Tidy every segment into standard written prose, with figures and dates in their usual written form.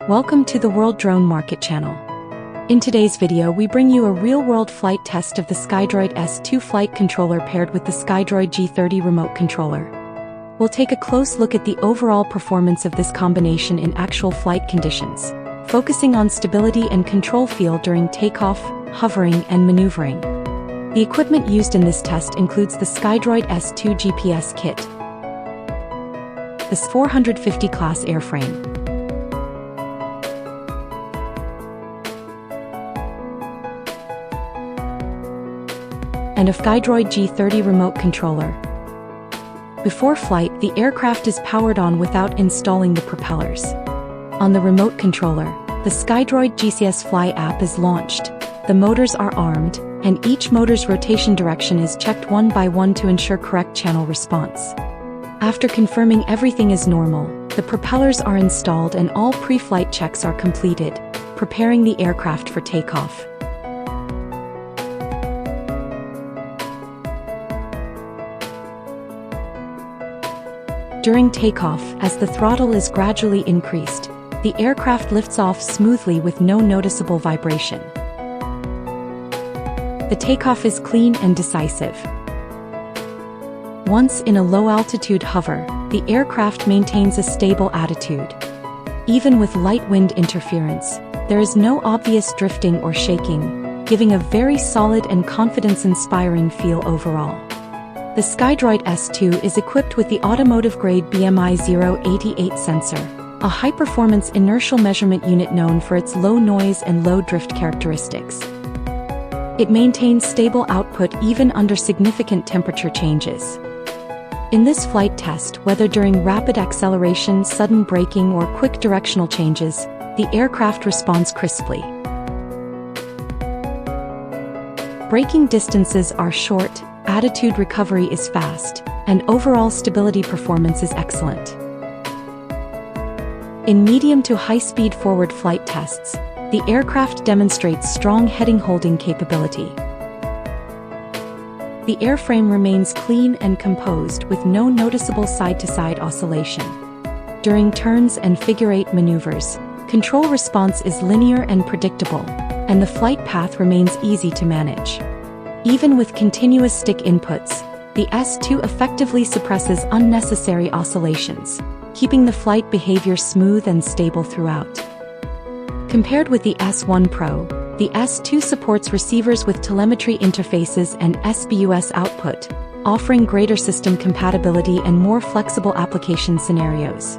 Welcome to the World Drone Market channel. In today's video we bring you a real-world flight test of the Skydroid S2 flight controller paired with the Skydroid G30 remote controller. We'll take a close look at the overall performance of this combination in actual flight conditions, focusing on stability and control feel during takeoff, hovering, and maneuvering. The equipment used in this test includes the Skydroid S2 GPS kit, the 450 class airframe, and a Skydroid G30 remote controller. Before flight, the aircraft is powered on without installing the propellers. On the remote controller, the Skydroid GCS Fly app is launched, the motors are armed, and each motor's rotation direction is checked one by one to ensure correct channel response. After confirming everything is normal, the propellers are installed and all pre-flight checks are completed, preparing the aircraft for takeoff. During takeoff, as the throttle is gradually increased, the aircraft lifts off smoothly with no noticeable vibration. The takeoff is clean and decisive. Once in a low-altitude hover, the aircraft maintains a stable attitude. Even with light wind interference, there is no obvious drifting or shaking, giving a very solid and confidence-inspiring feel overall. The Skydroid S2 is equipped with the automotive-grade BMI 088 sensor, a high-performance inertial measurement unit known for its low noise and low drift characteristics. It maintains stable output even under significant temperature changes. In this flight test, whether during rapid acceleration, sudden braking, or quick directional changes, the aircraft responds crisply. Braking distances are short, attitude recovery is fast, and overall stability performance is excellent. In medium to high-speed forward flight tests, the aircraft demonstrates strong heading holding capability. The airframe remains clean and composed with no noticeable side-to-side oscillation. During turns and figure-8 maneuvers, control response is linear and predictable, and the flight path remains easy to manage. Even with continuous stick inputs, the S2 effectively suppresses unnecessary oscillations, keeping the flight behavior smooth and stable throughout. Compared with the S1 Pro, the S2 supports receivers with telemetry interfaces and SBUS output, offering greater system compatibility and more flexible application scenarios.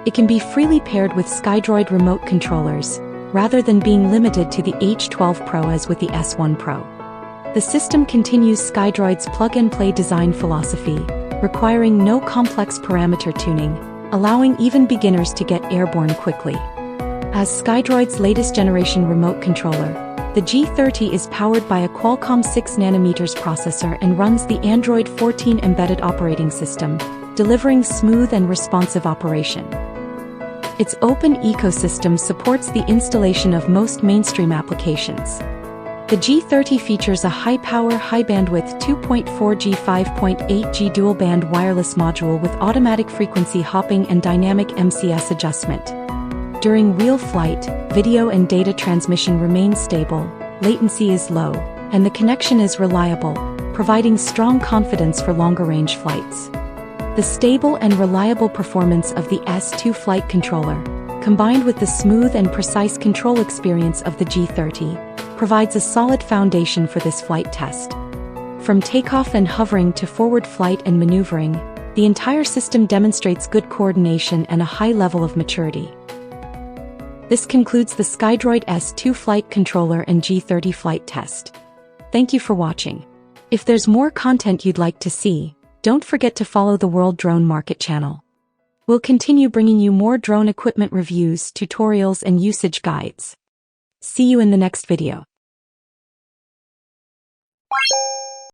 It can be freely paired with Skydroid remote controllers, rather than being limited to the H12 Pro as with the S1 Pro. The system continues Skydroid's plug-and-play design philosophy, requiring no complex parameter tuning, allowing even beginners to get airborne quickly. As Skydroid's latest generation remote controller, the G30 is powered by a Qualcomm 6nm processor and runs the Android 14 embedded operating system, delivering smooth and responsive operation. Its open ecosystem supports the installation of most mainstream applications. The G30 features a high-power, high-bandwidth 2.4G 5.8G dual-band wireless module with automatic frequency hopping and dynamic MCS adjustment. During real flight, video and data transmission remains stable, latency is low, and the connection is reliable, providing strong confidence for longer-range flights. The stable and reliable performance of the S2 flight controller, combined with the smooth and precise control experience of the G30, provides a solid foundation for this flight test. From takeoff and hovering to forward flight and maneuvering, the entire system demonstrates good coordination and a high level of maturity. This concludes the Skydroid S2 flight controller and G30 flight test. Thank you for watching. If there's more content you'd like to see, don't forget to follow the World Drone Market channel. We'll continue bringing you more drone equipment reviews, tutorials, and usage guides. See you in the next video.